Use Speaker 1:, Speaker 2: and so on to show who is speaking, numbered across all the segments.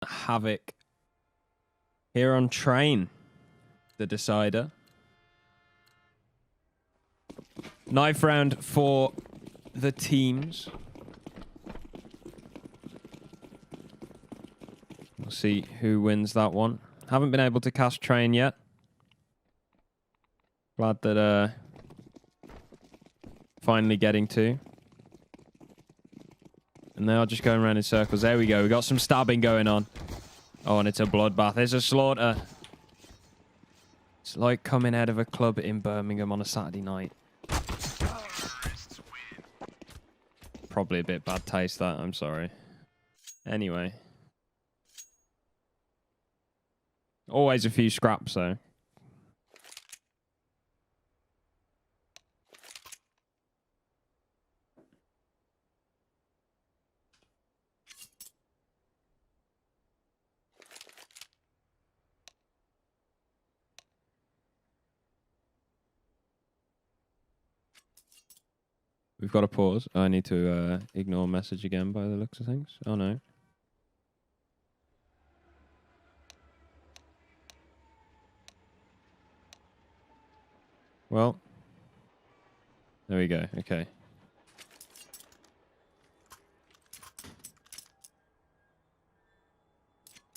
Speaker 1: Havik here on train, the decider. Knife round for the teams. We'll see who wins that one. Haven't been able to cast train yet. Glad that finally getting to. And they are just going around in circles. There we go. We got some stabbing going on. Oh, and it's a bloodbath. There's a slaughter. It's like coming out of a club in Birmingham on a Saturday night. Probably a bit bad taste, that. I'm sorry. Anyway. Always a few scraps, though. We've got to pause. I need to ignore message again by the looks of things. Oh, no. Well. There we go. Okay.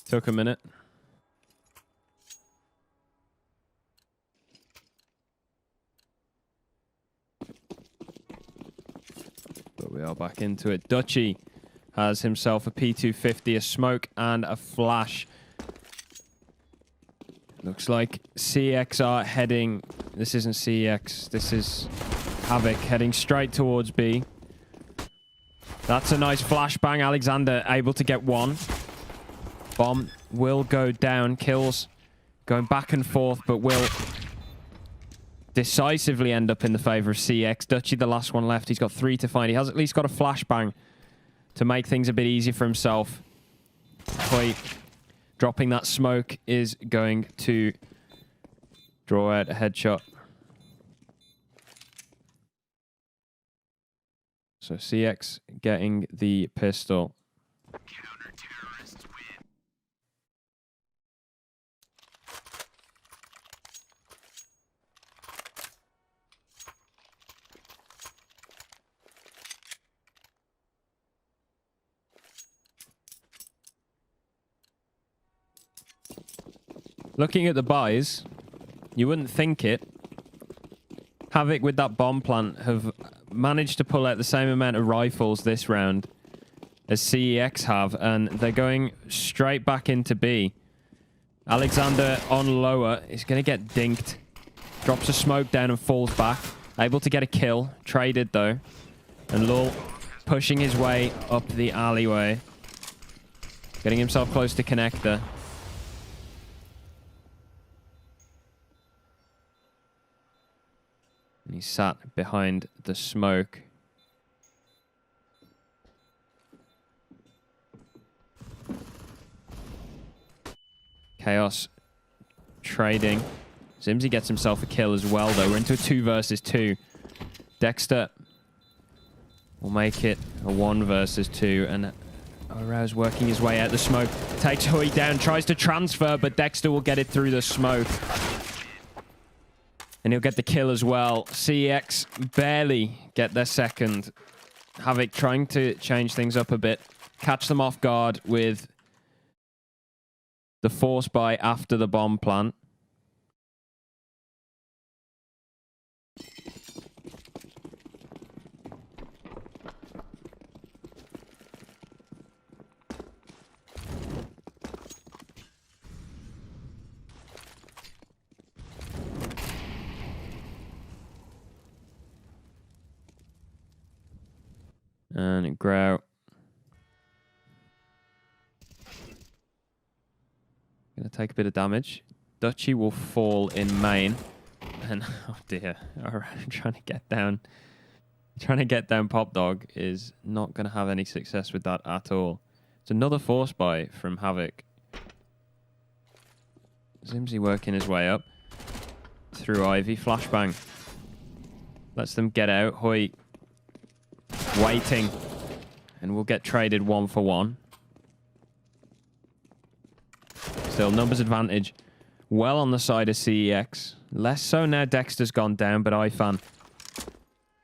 Speaker 1: Took a minute. But we are back into it. Dutchy has himself a P250, a smoke, and a flash. Looks like CeX are heading... This isn't CeX. This is Havik heading straight towards B. That's a nice flashbang. Alexander able to get one. Bomb will go down. Kills going back and forth, but will decisively end up in the favor of CeX. Dutchy, the last one left. He's got 3 to find. He has at least got a flashbang to make things a bit easier for himself. Quite dropping that smoke is going to draw out a headshot. So CeX getting the pistol.
Speaker 2: Counter-terrorists win.
Speaker 1: Looking at the buys, you wouldn't think it. Havik with that bomb plant have managed to pull out the same amount of rifles this round as CeX have, and they're going straight back into B. Alexander on lower is going to get dinked. Drops a smoke down and falls back. Able to get a kill. Traded, though. And Lul pushing his way up the alleyway. Getting himself close to connector. And he's sat behind the smoke. Chaos trading. Zimsy gets himself a kill as well, though. We're into a 2 versus 2. Dexter will make it a 1 versus 2. And Arouse working his way out the smoke. Takes Hui down, tries to transfer, but Dexter will get it through the smoke. And he'll get the kill as well. CeX barely get their second. Havik trying to change things up a bit. Catch them off guard with the force buy after the bomb plant. And Grout. Gonna take a bit of damage. Dutchy will fall in main. And oh dear. Alright, trying to get down Pop Dog is not gonna have any success with that at all. It's another force buy from Havik. Zimsy working his way up through Ivy. Flashbang. Lets them get out. Hui waiting. And we'll get traded 1 for 1. Still, numbers advantage. Well on the side of CEX. Less so now Dexter's gone down, but iFan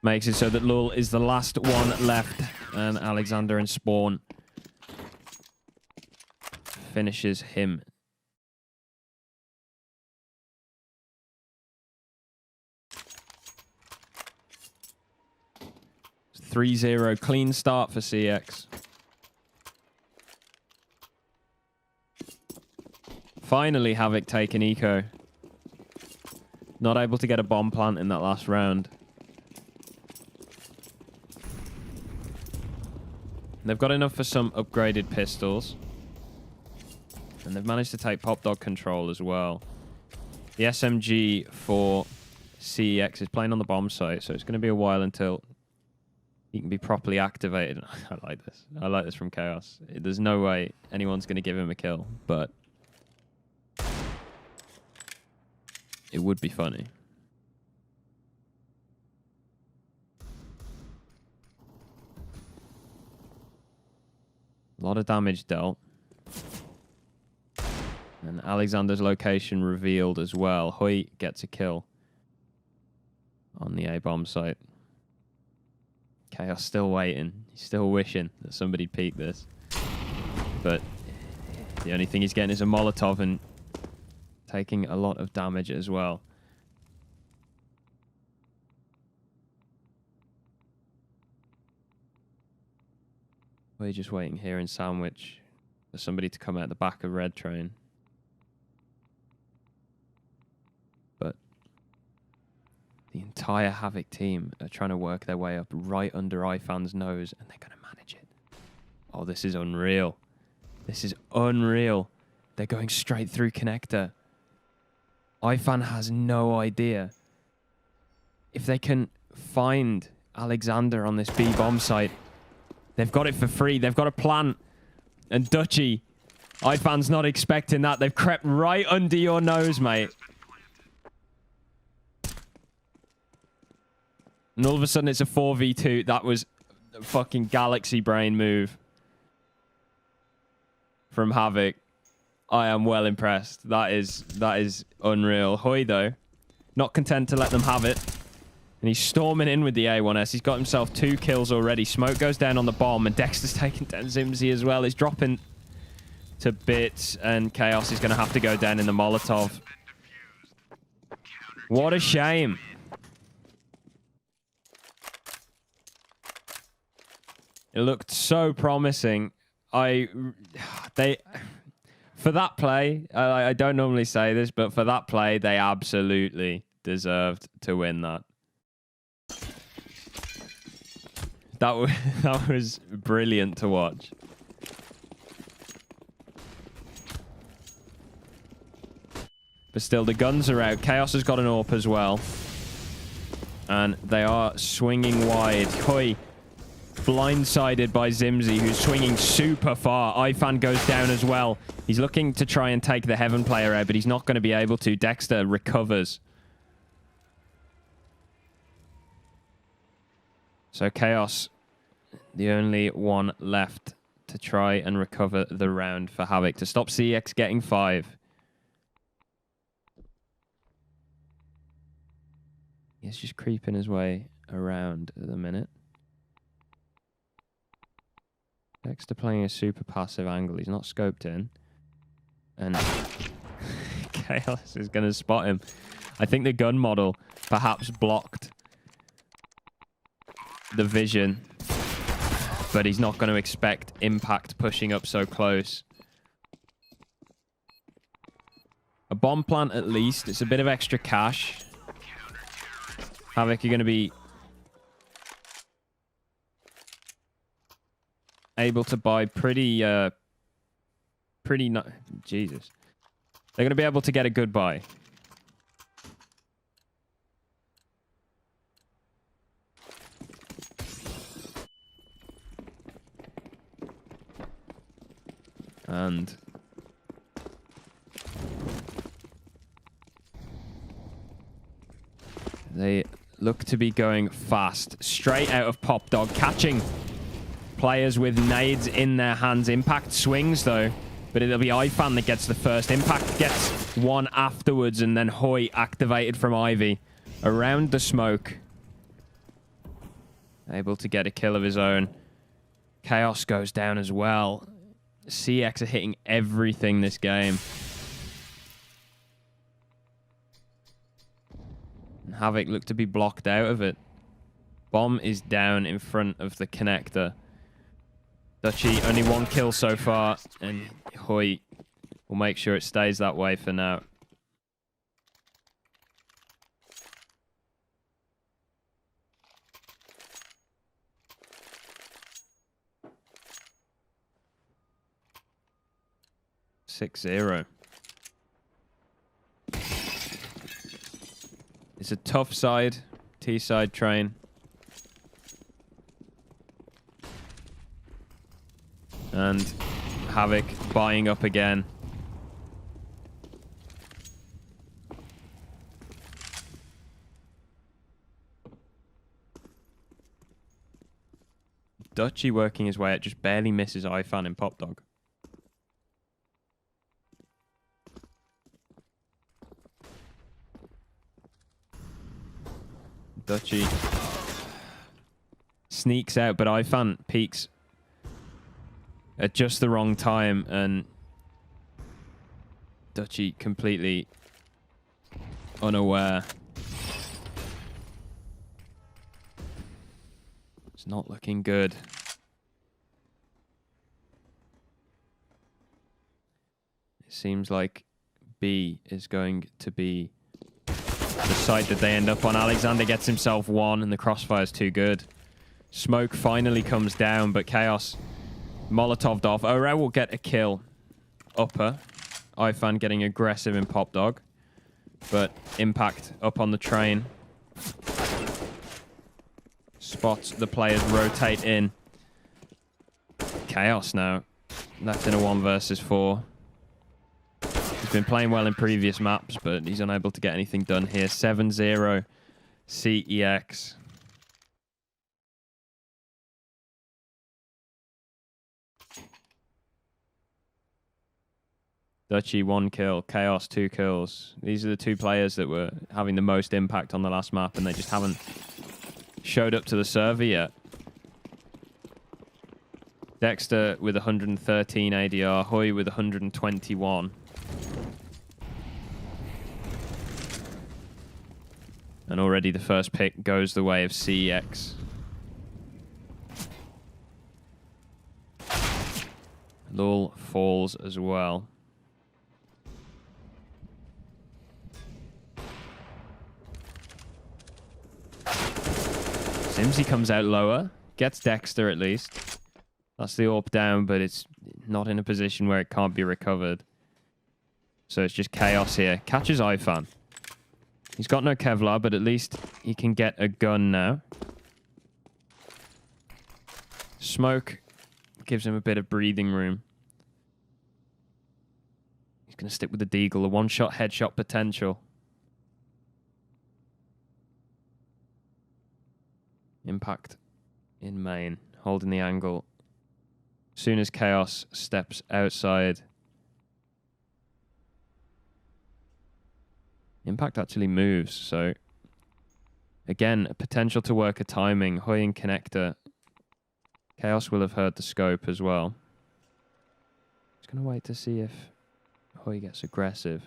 Speaker 1: makes it so that Lul is the last one left. And Alexander and Spawn finishes him. It's 3-0 clean start for CX. Finally, Havik taking eco. Not able to get a bomb plant in that last round. They've got enough for some upgraded pistols. And they've managed to take Pop Dog control as well. The SMG for CEX is playing on the bomb site, so it's going to be a while until he can be properly activated. I like this. I like this from Chaos. There's no way anyone's going to give him a kill, but it would be funny. A lot of damage dealt. And Alexander's location revealed as well. Hoy gets a kill on the A-bomb site. Chaos still waiting. He's still wishing that somebody peeked this. But the only thing he's getting is a Molotov and taking a lot of damage as well. We're just waiting here in Sandwich for somebody to come out the back of Red Train. But the entire Havik team are trying to work their way up right under iFan's nose, and they're going to manage it. Oh, this is unreal. This is unreal. They're going straight through connector. iFan has no idea. If they can find Alexander on this B-bomb site, they've got it for free. They've got a plant. And Dutchy, iFan's not expecting that. They've crept right under your nose, mate. And all of a sudden, it's a 4v2. That was a fucking galaxy brain move from Havik. I am well impressed. That is unreal. Hoy, though, not content to let them have it. And he's storming in with the A1S. He's got himself 2 kills already. Smoke goes down on the bomb, and Dexter's taking down Zimzy as well. He's dropping to bits, and Chaos is going to have to go down in the Molotov. What a shame. It looked so promising. For that play, I don't normally say this, but for that play, they absolutely deserved to win that. That was brilliant to watch. But still, the guns are out. Chaos has got an AWP as well. And they are swinging wide. Hoy, blindsided by Zimzy, who's swinging super far. iFan goes down as well. He's looking to try and take the Heaven player out, but he's not going to be able to. Dexter recovers. So Chaos, the only one left to try and recover the round for Havik to stop CX getting 5. He's just creeping his way around at the minute. Dexter playing a super passive angle. He's not scoped in. And Chaos is going to spot him. I think the gun model perhaps blocked the vision, but he's not going to expect Impact pushing up so close. A bomb plant at least. It's a bit of extra cash. Havik, you're going to be able to buy pretty Jesus. They're going to be able to get a good buy. And they look to be going fast. Straight out of Pop Dog. Catching players with nades in their hands. Impact swings, though. But it'll be Ifan that gets the first. Impact gets one afterwards, and then Hoy activated from Ivy around the smoke. Able to get a kill of his own. Chaos goes down as well. CeX are hitting everything this game. And Havik looked to be blocked out of it. Bomb is down in front of the connector. Dutchy, only one kill so far, and Hoy will make sure it stays that way for now. Six 0. It's a tough side, T-side train. And Havik buying up again. Dutchy working his way out, just barely misses Ifan and Pop Dog. Dutchy sneaks out, but Ifan peeks at just the wrong time, and Dutchy completely unaware. It's not looking good. It seems like B is going to be the site that they end up on. Alexander gets himself one, and the crossfire's too good. Smoke finally comes down, but Chaos Molotoved off. Orel will get a kill. Upper. Ifan getting aggressive in Pop Dog. But Impact up on the train. Spots the players rotate in. Chaos now. Left in a 1 versus 4. He's been playing well in previous maps, but he's unable to get anything done here. 7-0 CEX. Dutchy 1 kill, Chaos 2 kills. These are the two players that were having the most impact on the last map, and they just haven't showed up to the server yet. Dexter with 113 ADR, Hoy with 121. And already the first pick goes the way of CEX. Lul falls as well. Simsy comes out lower. Gets Dexter at least. That's the AWP down, but it's not in a position where it can't be recovered. So it's just Chaos here. Catches Ifan. He's got no Kevlar, but at least he can get a gun now. Smoke gives him a bit of breathing room. He's going to stick with the Deagle. A one-shot headshot potential. Impact in main. Holding the angle. As soon as Chaos steps outside. Impact actually moves, so again, a potential to work a timing. Hoy and Connector. Chaos will have heard the scope as well. Just going to wait to see if Hoy gets aggressive.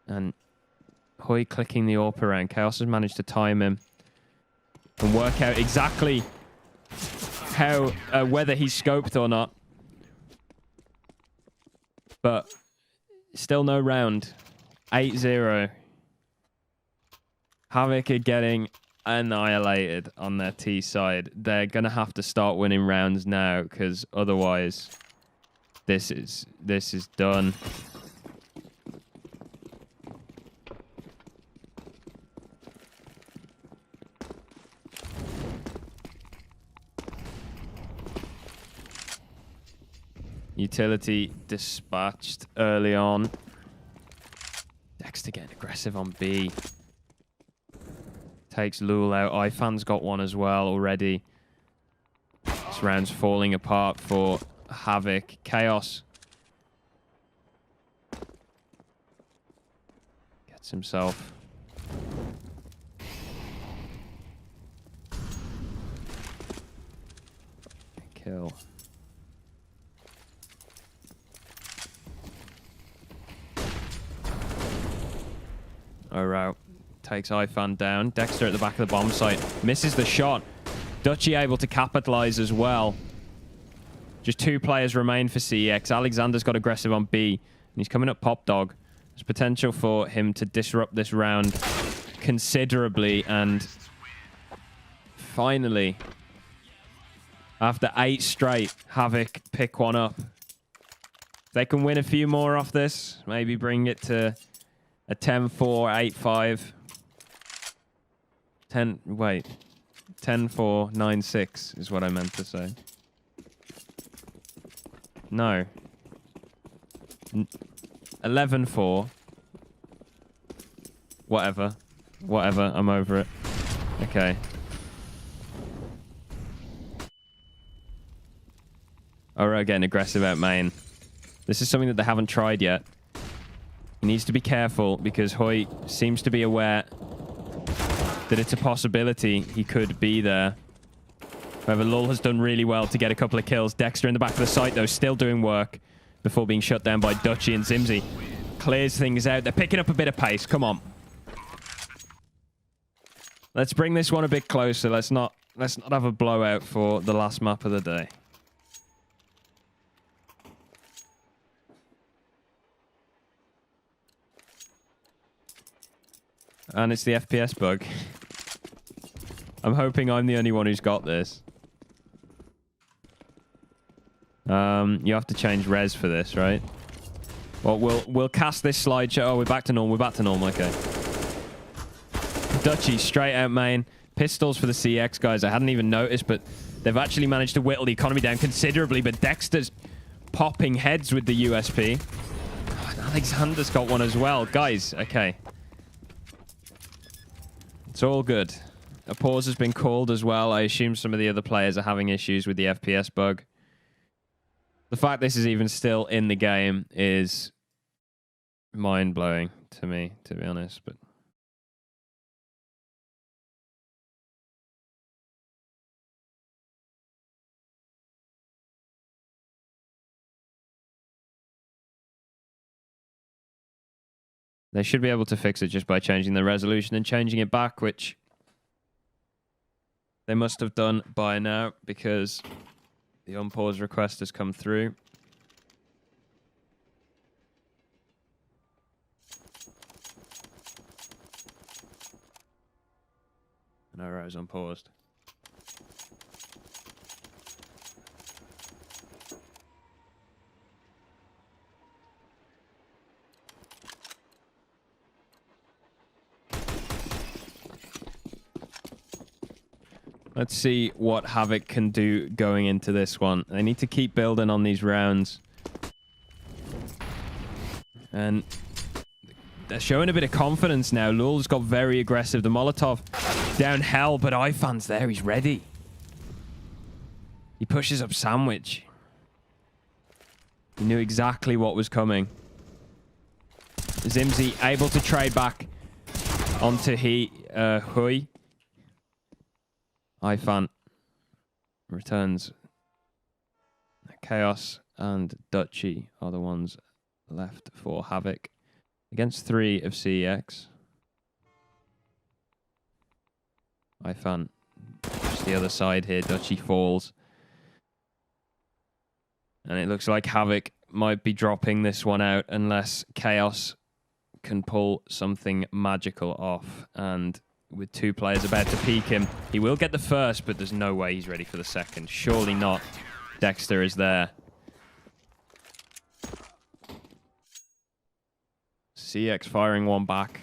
Speaker 1: And Hoy clicking the AWP around. Chaos has managed to time him and work out exactly how whether he's scoped or not. But still no round. 8-0. Havik are getting annihilated on their T side. They're going to have to start winning rounds now, because otherwise this is done. Utility dispatched early on. Dexter getting aggressive on B. Takes Lul out. Ifan's got one as well already. This round's falling apart for Havik. Chaos gets himself. Kill. Alright. Takes iFan down. Dexter at the back of the bomb site. Misses the shot. Dutchy able to capitalize as well. Just 2 players remain for CeX. Alexander's got aggressive on B. And he's coming up Pop Dog. There's potential for him to disrupt this round considerably. And finally, after 8 straight, Havik pick one up. They can win a few more off this. Maybe bring it to a 10-4, 8-5. 10-4, 9-6 is what I meant to say. No. 11-4. Whatever. Whatever. I'm over it. Okay. Alright, getting aggressive out main. This is something that they haven't tried yet. He needs to be careful because Hoy seems to be aware that it's a possibility he could be there. However, Lul has done really well to get a couple of kills. Dexter in the back of the site, though, still doing work before being shut down by Dutchy and Zimzy. Clears things out. They're picking up a bit of pace. Come on. Let's bring this one a bit closer. Let's not have a blowout for the last map of the day. And it's the FPS bug. I'm hoping I'm the only one who's got this. You have to change res for this, right? Well, we'll cast this slideshow. Oh, we're back to normal. We're back to normal. Okay. Dutchy straight out main. Pistols for the CeX guys. I hadn't even noticed, but they've actually managed to whittle the economy down considerably. But Dexter's popping heads with the USP. Oh, and Alexander's got one as well. Guys, okay. It's all good. A pause has been called as well. I assume some of the other players are having issues with the FPS bug. The fact this is even still in the game is mind-blowing to me, to be honest. But they should be able to fix it just by changing the resolution and changing it back, which they must have done by now because the unpause request has come through. And arrows unpaused. Let's see what Havik can do going into this one. They need to keep building on these rounds. And they're showing a bit of confidence now. Lul's got very aggressive. The Molotov down hell, but iFan's there. He's ready. He pushes up Sandwich. He knew exactly what was coming. Zimzy able to trade back onto Hui. iFan returns. Chaos and Dutchy are the ones left for Havik against 3 of CeX. iFan just the other side here. Dutchy falls. And it looks like Havik might be dropping this one out unless Chaos can pull something magical off. And with 2 players about to peek him, he will get the first, but there's no way he's ready for the second. Surely not. Dexter is there. CeX firing one back.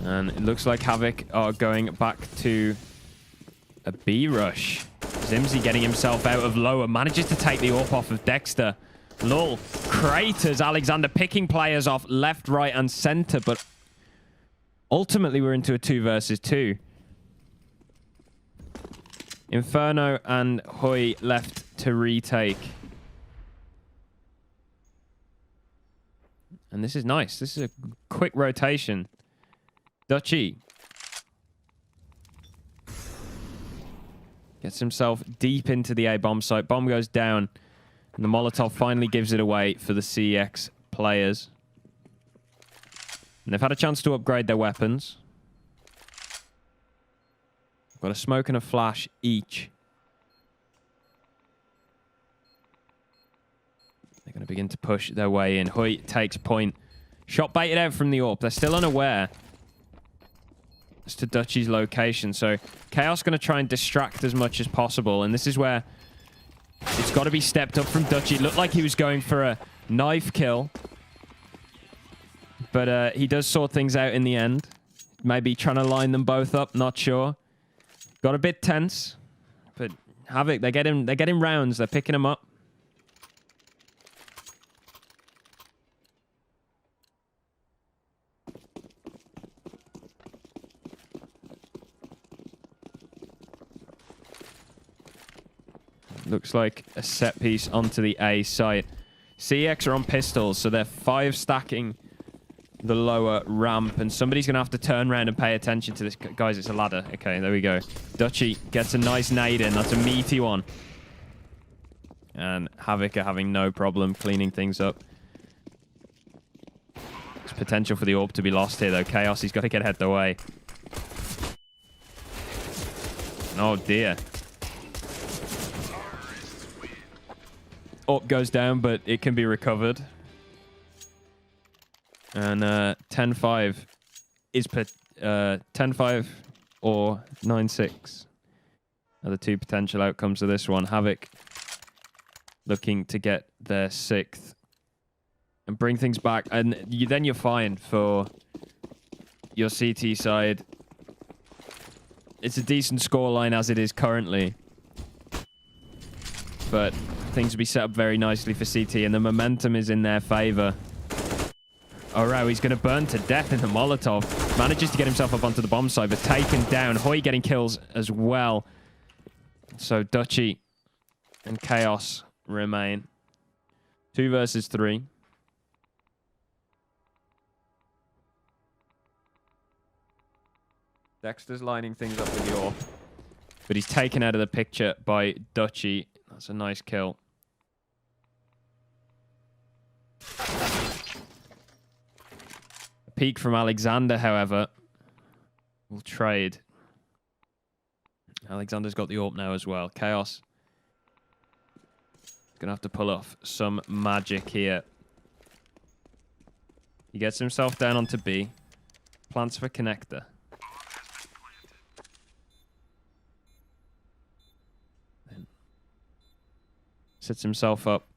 Speaker 1: And it looks like Havik are going back to a B rush. Zimzy getting himself out of lower. Manages to take the AWP off of Dexter. Lol. Craters. Alexander picking players off left, right, and center. But ultimately, we're into a 2 versus 2. Inferno and Hoy left to retake. And this is nice. This is a quick rotation. Dutchy gets himself deep into the A bomb site. Bomb goes down. And the Molotov finally gives it away for the CeX players. And they've had a chance to upgrade their weapons. Got a smoke and a flash each. They're going to begin to push their way in. Hoy takes point. Shot baited out from the AWP. They're still unaware as to Dutchy's location. So Chaos going to try and distract as much as possible. And this is where it's got to be stepped up from Dutchy. It looked like he was going for a knife kill. But he does sort things out in the end. Maybe trying to line them both up. Not sure. Got a bit tense. But Havik, they're getting rounds. They're picking them up. Looks like a set piece onto the A site. CeX are on pistols, so they're 5 stacking the lower ramp, and somebody's going to have to turn around and pay attention to this. Guys, it's a ladder. Okay, there we go. Dutchy gets a nice nade in. That's a meaty one. And Havik are having no problem cleaning things up. There's potential for the AWP to be lost here, though. Chaos, he's got to get out of the way. Oh, dear. AWP goes down, but it can be recovered. And 10-5 is 10-5 or 9-6 are the 2 potential outcomes of this one. Havik looking to get their 6th and bring things back. And then you're fine for your CT side. It's a decent scoreline as it is currently. But things will be set up very nicely for CT, and the momentum is in their favor. Oh, wow, he's going to burn to death in the Molotov. Manages to get himself up onto the bomb site, but taken down. Hoy getting kills as well. So Dutchy and Chaos remain. 2 versus 3. Dexter's lining things up with the AWP, but he's taken out of the picture by Dutchy. That's a nice kill. A peek from Alexander, however, will trade. Alexander's got the AWP now as well. Chaos gonna have to pull off some magic here. He gets himself down onto B. Plants for connector. Then sets himself up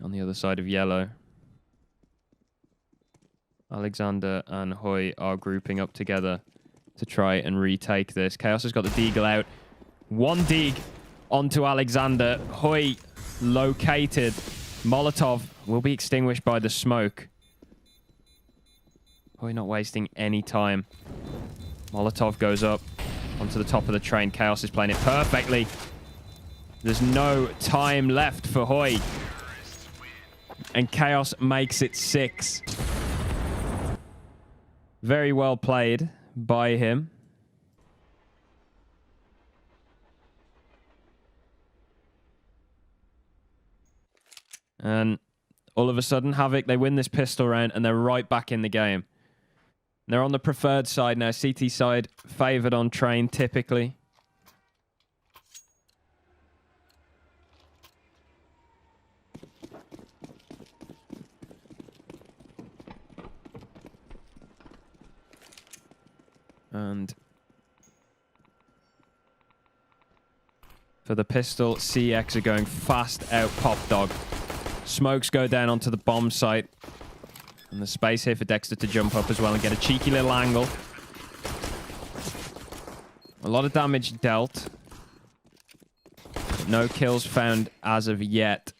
Speaker 1: on the other side of yellow. Alexander and Hoy are grouping up together to try and retake this. Chaos has got the deagle out. 1 deag onto Alexander. Hoy located. Molotov will be extinguished by the smoke. Hoy not wasting any time. Molotov goes up onto the top of the train. Chaos is playing it perfectly. There's no time left for Hoy. And Chaos makes it 6. Very well played by him. And all of a sudden, Havik, they win this pistol round and they're right back in the game. They're on the preferred side now. CT side favored on train typically. And for the pistol, CeX are going fast out pop dog. Smokes go down onto the bomb site. And the space here for Dexter to jump up as well and get a cheeky little angle. A lot of damage dealt. No kills found as of yet.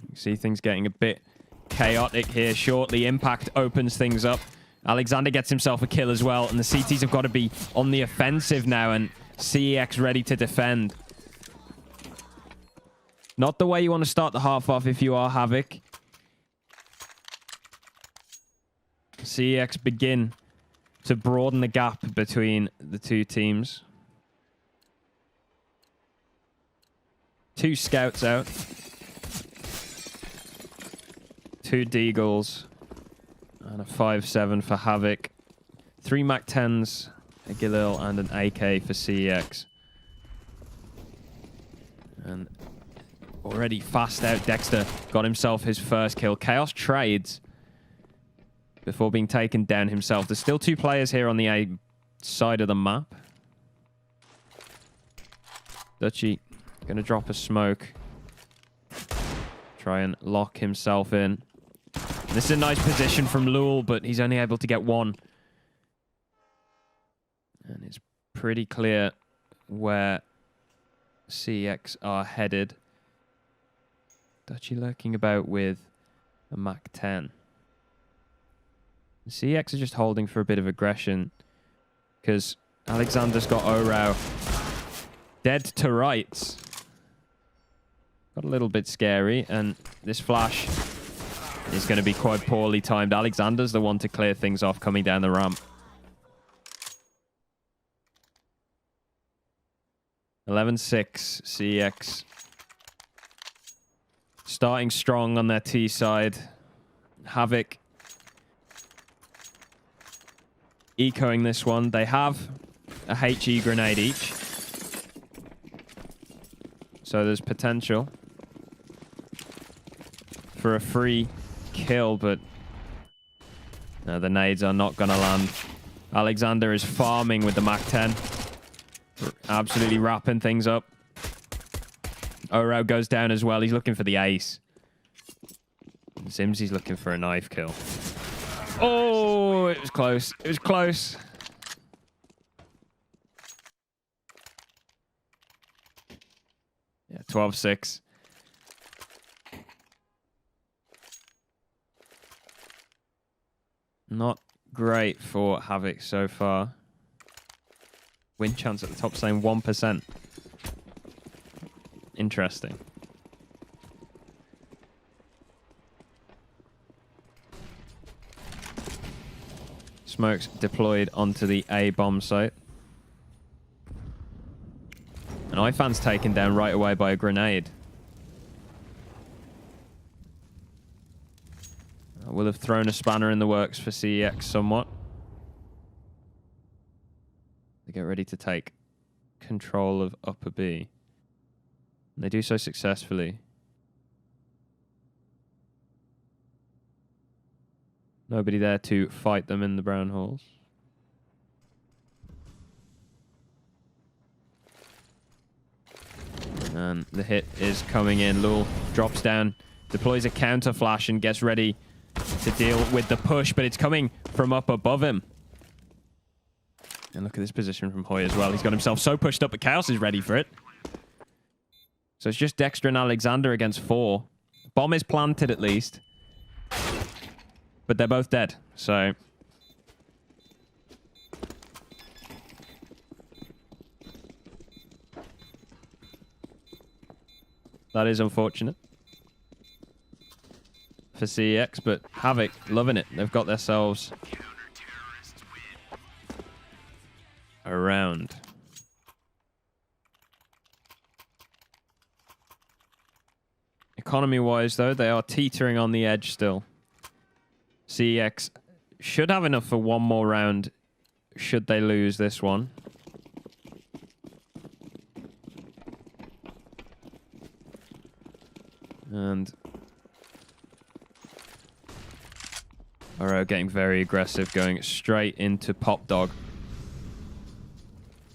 Speaker 1: You see things getting a bit chaotic here shortly. Impact opens things up. Alexander gets himself a kill as well. And the CTs have got to be on the offensive now. And CEX ready to defend. Not the way you want to start the half off if you are Havik. CEX begin to broaden the gap between the two teams. 2 scouts out. 2 Deagles. And a 5-7 for Havik. 3 MAC-10s, a Galil, and an AK for CEX. And already fast out, Dexter got himself his first kill. Chaos trades before being taken down himself. There's still 2 players here on the A side of the map. Dutchy going to drop a smoke. Try and lock himself in. This is a nice position from Lul, but he's only able to get 1. And it's pretty clear where CX are headed. Dutchy lurking about with a MAC-10. CX are just holding for a bit of aggression because Alexander's got Orao dead to rights. Got a little bit scary, and this flash is going to be quite poorly timed. Alexander's the one to clear things off coming down the ramp. 11-6 CX. Starting strong on their T side. Havik ecoing this one. They have a HE grenade each. So there's potential for a free kill, but no, the nades are not going to land. Alexander is farming with the MAC-10. Absolutely wrapping things up. Orao goes down as well. He's looking for the ace. Simsy's looking for a knife kill. Oh, it was close. It was close. Yeah, 12-6. Not great for Havik so far. Win chance at the top saying 1%. Interesting. Smokes deployed onto the A bomb site. And Ifan's taken down right away by a grenade. Will have thrown a spanner in the works for CEX somewhat. They get ready to take control of upper B. And they do so successfully. Nobody there to fight them in the brown holes. And the hit is coming in. Lul drops down, deploys a counter flash, and gets ready to deal with the push, but it's coming from up above him. And look at this position from Hoy as well. He's got himself so pushed up, but Chaos is ready for it. So it's just Dexter and Alexander against 4. Bomb is planted at least. But they're both dead, so... that is unfortunate for CEX, but Havik loving it. They've got themselves around. Economy-wise, though, they are teetering on the edge still. CEX should have enough for one more round should they lose this one. And Oro getting very aggressive, going straight into Pop Dog.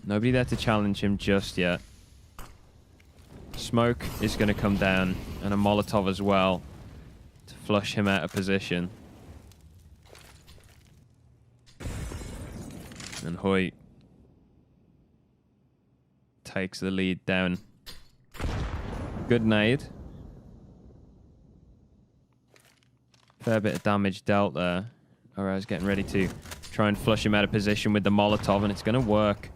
Speaker 1: Nobody there to challenge him just yet. Smoke is going to come down, and a Molotov as well to flush him out of position. And Hoy takes the lead down. Good nade. Fair bit of damage dealt there. Alright, getting ready to try and flush him out of position with the Molotov, and it's going to work.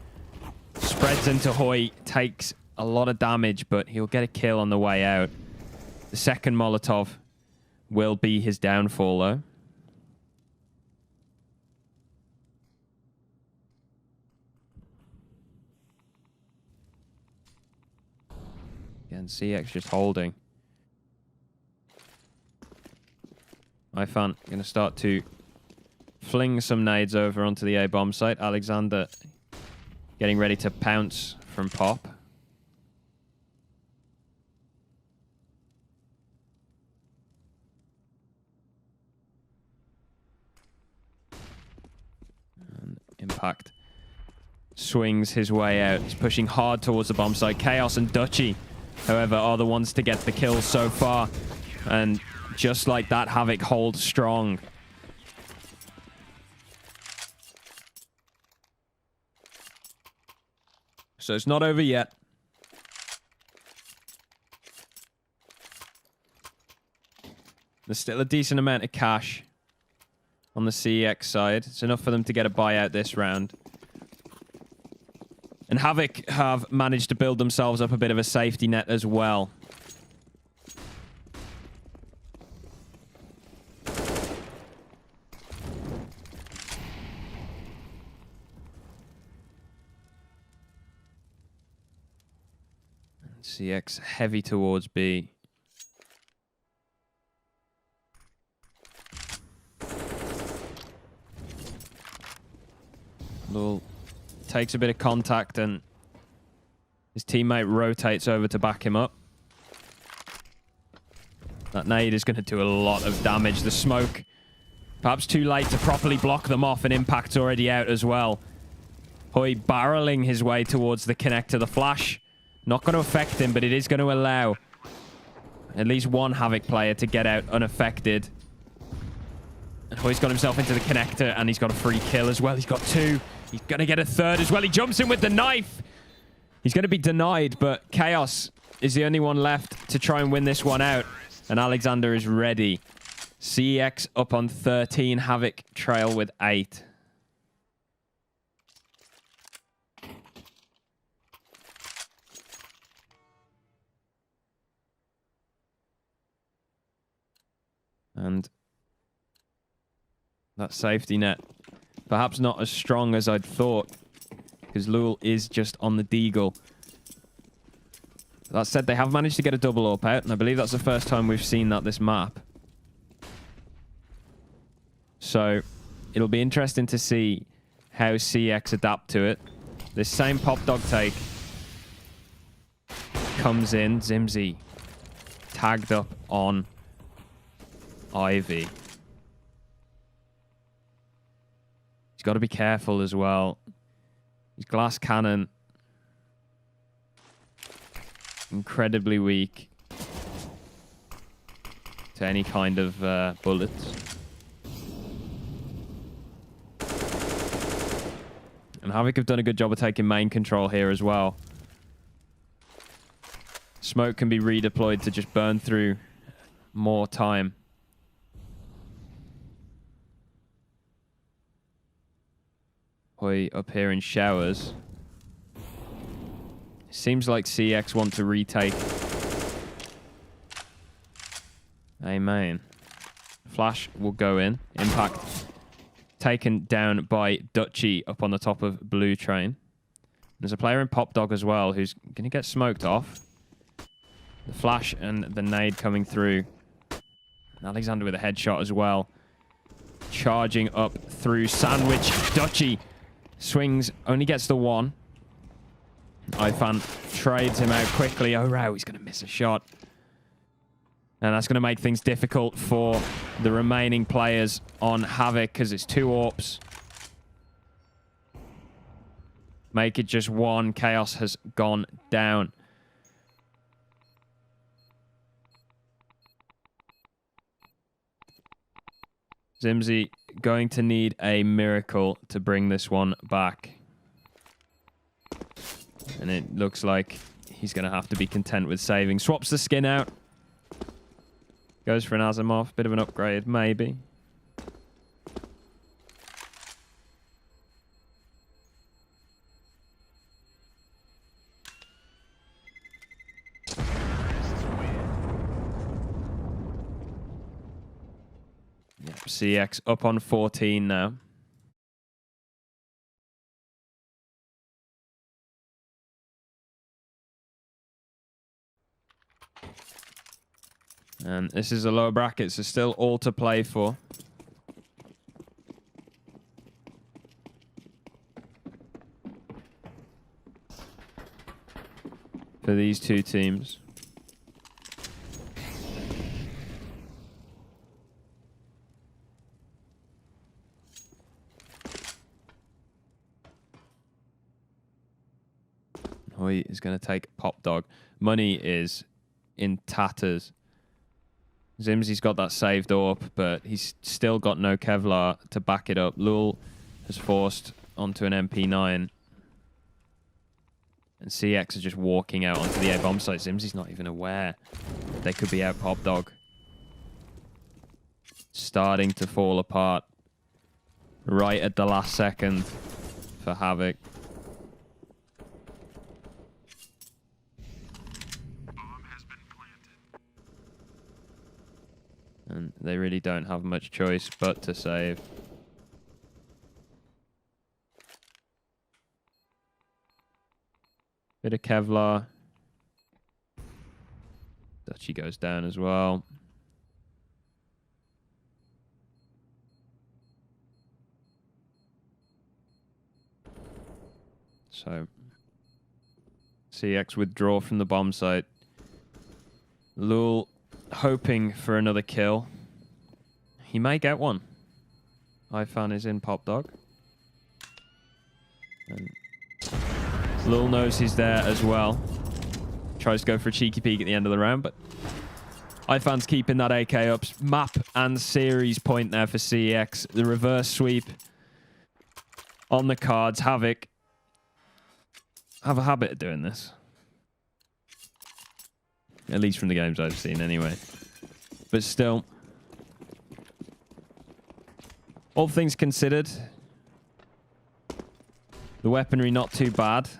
Speaker 1: Spreads into Hoy, takes a lot of damage, but he'll get a kill on the way out. The second Molotov will be his downfall, though. Again, CeX just holding. Ifan going to start to fling some nades over onto the A-bomb site. Alexander getting ready to pounce from Pop. And Impact swings his way out. He's pushing hard towards the bomb site. Chaos and Dutchy, however, are the ones to get the kills so far. And just like that, Havik holds strong. So it's not over yet. There's still a decent amount of cash on the CeX side. It's enough for them to get a buyout this round. And Havik have managed to build themselves up a bit of a safety net as well. CeX heavy towards B. Lul takes a bit of contact and his teammate rotates over to back him up. That nade is going to do a lot of damage. The smoke, perhaps too late to properly block them off, and Impact's already out as well. Hoy barreling his way towards the connector. The flash not going to affect him, but it is going to allow at least one Havik player to get out unaffected. And Hoy's got himself into the connector, and he's got a free kill as well. He's got two. He's going to get a third as well. He jumps in with the knife. He's going to be denied, but Chaos is the only one left to try and win this one out. And Alexander is ready. CeX up on 13. Havik trail with 8. And that safety net, perhaps not as strong as I'd thought, because Lul is just on the deagle. That said, they have managed to get a double up out, and I believe that's the first time we've seen that this map. So it'll be interesting to see how CeX adapt to it. This same pop dog take comes in. Zimzy tagged up on Ivy. He's got to be careful as well. His glass cannon, incredibly weak to any kind of bullets. And Havik have done a good job of taking main control here as well. Smoke can be redeployed to just burn through more time. Hoy up here in showers. Seems like CeX want to retake A main. Flash will go in. Impact taken down by Dutchy up on the top of blue train. There's a player in Pop Dog as well who's going to get smoked off. The flash and the nade coming through. Alexander with a headshot as well. Charging up through sandwich. Dutchy swings, only gets the one. Ifan trades him out quickly. Oh, wow, he's going to miss a shot. And that's going to make things difficult for the remaining players on Havik because it's 2 AWPs. Make it just 1. Chaos has gone down. Zimzy going to need a miracle to bring this one back. And it looks like he's going to have to be content with saving. Swaps the skin out. Goes for an Asimov. Bit of an upgrade, maybe. Yep, CeX up on 14 now. And this is a lower bracket, so still all to play for. For these two teams. Hoy is going to take Pop Dog. Money is in tatters. Zimzy's got that saved up, but he's still got no Kevlar to back it up. Lul has forced onto an MP9. And CeX is just walking out onto the A-bomb site. Zimzy's not even aware they could be out Pop Dog. Starting to fall apart right at the last second for Havik. And they really don't have much choice but to save. Bit of Kevlar. Dutchy goes down as well. So, CeX withdraw from the bomb site. Lul hoping for another kill. He may get one. Ifan is in Pop Dog. And Lul knows he's there as well. Tries to go for a cheeky peek at the end of the round, but Ifan's keeping that AK up. Map and series point there for CeX. The reverse sweep on the cards. Havik have a habit of doing this. At least from the games I've seen anyway. But still, all things considered, the weaponry not too bad.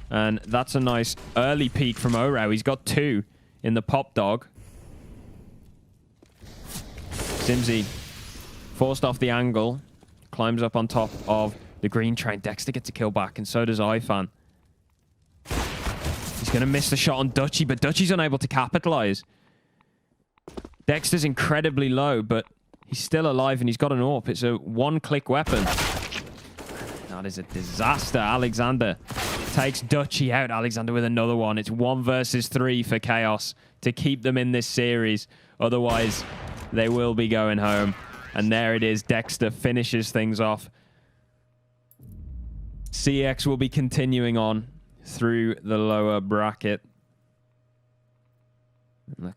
Speaker 1: And that's a nice early peek from Orao. He's got 2 in the Pop Dog. Zimzy forced off the angle. Climbs up on top of the green train. Dexter gets a kill back, and so does Ifan. He's going to miss the shot on Dutchy, but Dutchy's unable to capitalize. Dexter's incredibly low, but he's still alive, and he's got an AWP. It's a one-click weapon. That is a disaster. Alexander takes Dutchy out. Alexander with another one. It's 1 versus 3 for Chaos to keep them in this series. Otherwise, they will be going home. And there it is. Dexter finishes things off. CeX will be continuing on through the lower bracket. Looking